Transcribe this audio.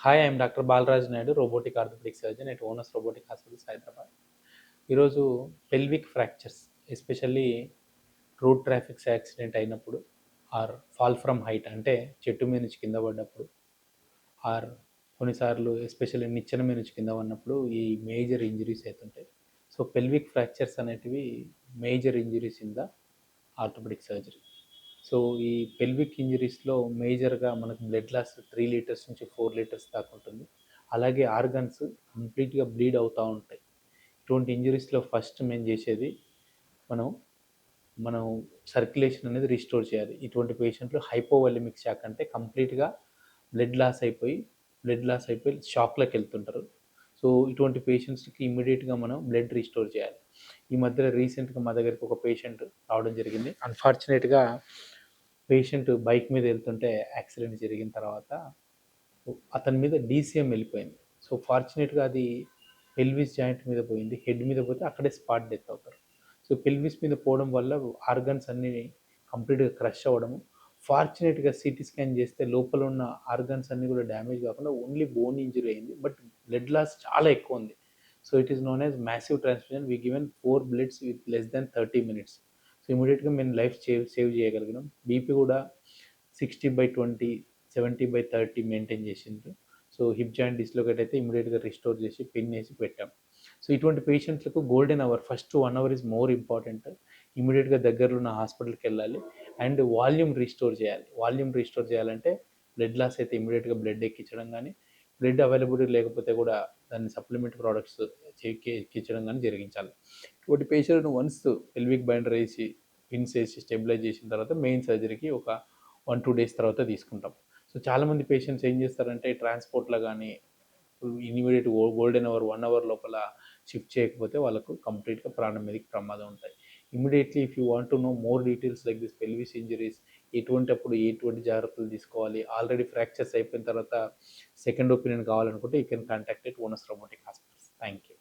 Hi, I'm doctor Balaraj Naidu, robotic orthopaedic surgeon at Onus robotic hospitals Hyderabad. ఈరోజు pelvic fractures, especially road traffics accident అయినప్పుడు, or fall from height అంటే చెట్టు మీద నుంచి కింద పడ్డప్పుడు, ఆర్ కొన్నిసార్లు ఎస్పెషల్లీ నిచ్చెన మీద నుంచి కింద పడినప్పుడు ఈ మేజర్ ఇంజరీస్ అవుతుంటాయి. సో పెల్విక్ ఫ్రాక్చర్స్ అనేటివి major injuries in the orthopaedic surgery. So ఈ పెల్విక్ ఇంజరీస్లో మేజర్గా మనకు బ్లడ్ లాస్ 3 లీటర్స్ నుంచి 4 లీటర్స్ దాకా ఉంటుంది. అలాగే ఆర్గన్స్ కంప్లీట్గా బ్లీడ్ అవుతూ ఉంటాయి. ఇటువంటి ఇంజరీస్లో ఫస్ట్ మేము చేసేది మనం మనం సర్క్యులేషన్ అనేది రిస్టోర్ చేయాలి. ఇటువంటి పేషెంట్లు హైపోవాలిమిక్ షాక్ అంటే కంప్లీట్గా బ్లడ్ లాస్ అయిపోయి షాక్లోకి వెళ్తుంటారు. సో ఇటువంటి పేషెంట్స్కి ఇమ్మీడియట్గా మనం బ్లడ్ రిస్టోర్ చేయాలి. ఈ మధ్యలో రీసెంట్గా మా దగ్గరికి ఒక పేషెంట్ రావడం జరిగింది. అన్ఫార్చునేట్గా పేషెంట్ బైక్ మీద వెళ్తుంటే యాక్సిడెంట్ జరిగిన తర్వాత అతని మీద డీసీఎం వెళ్ళిపోయింది. సో ఫార్చునేట్గా అది పెల్విస్ జాయింట్ మీద పోయింది. హెడ్ మీద పోతే అక్కడే స్పాట్ డెత్ అవుతారు. సో పెల్విస్ మీద పోవడం వల్ల ఆర్గన్స్ అన్నీ కంప్లీట్గా క్రష్ అవ్వడము. ఫార్చునేట్గా సిటీ స్కాన్ చేస్తే లోపల ఉన్న ఆర్గన్స్ అన్నీ కూడా డ్యామేజ్ కాకుండా ఓన్లీ బోన్ ఇంజరీ అయింది. బట్ బ్లడ్ లాస్ చాలా ఎక్కువ ఉంది. So it is known as massive transfusion. We given 4 bloods with less than 30 minutes. So ఇమీడియట్గా మేము లైఫ్ సేవ్ చేయగలిగినాం. బీపీ కూడా 60/20, 70/30 మెయింటైన్ చేసిండ్రు. సో హిప్ జాయింట్ డిస్లోకేట్ అయితే ఇమీడియట్గా రిస్టోర్ చేసి పిన్ వేసి పెట్టాం. సో ఇటువంటి పేషెంట్లకు golden hour, first 1 hour is more important. ఇమీడియట్గా దగ్గరలో ఉన్న హాస్పిటల్కి వెళ్ళాలి అండ్ వాల్యూమ్ రిస్టోర్ చేయాలి. వాల్యూమ్ రిస్టోర్ చేయాలంటే బ్లడ్ లాస్ అయితే ఇమీడియట్గా బ్లడ్ ఎక్కించడం కానీ, బ్లడ్ అవైలబిలిటీ లేకపోతే కూడా దాన్ని సప్లిమెంట్ ప్రోడక్ట్స్ ఎక్కించడం కానీ జరిగించాలి. ఇటువంటి పేషెంట్ వన్స్ పెల్విక్ బైండర్ వేసి పిన్స్ వేసి స్టెబిలైజ్ చేసిన తర్వాత మెయిన్ సర్జరీకి ఒక 1-2 days తర్వాత తీసుకుంటాం. సో చాలామంది పేషెంట్స్ ఏం చేస్తారంటే ట్రాన్స్పోర్ట్లో కానీ ఇమీడియట్ గోల్డెన్ అవర్ 1 hour లోపల షిఫ్ట్ చేయకపోతే వాళ్ళకు కంప్లీట్గా ప్రాణం మీదకి ప్రమాదం ఉంటాయి. Immediately if you want to know more details like this pelvis injuries, ఎటువంటి జాగ్రత్తలు తీసుకోవాలి, ఆల్రెడీ ఫ్రాక్చర్స్ అయిపోయిన తర్వాత సెకండ్ ఒపీనియన్ కావాలనుకుంటే you can contact it onus robotic hospitals. Thank you.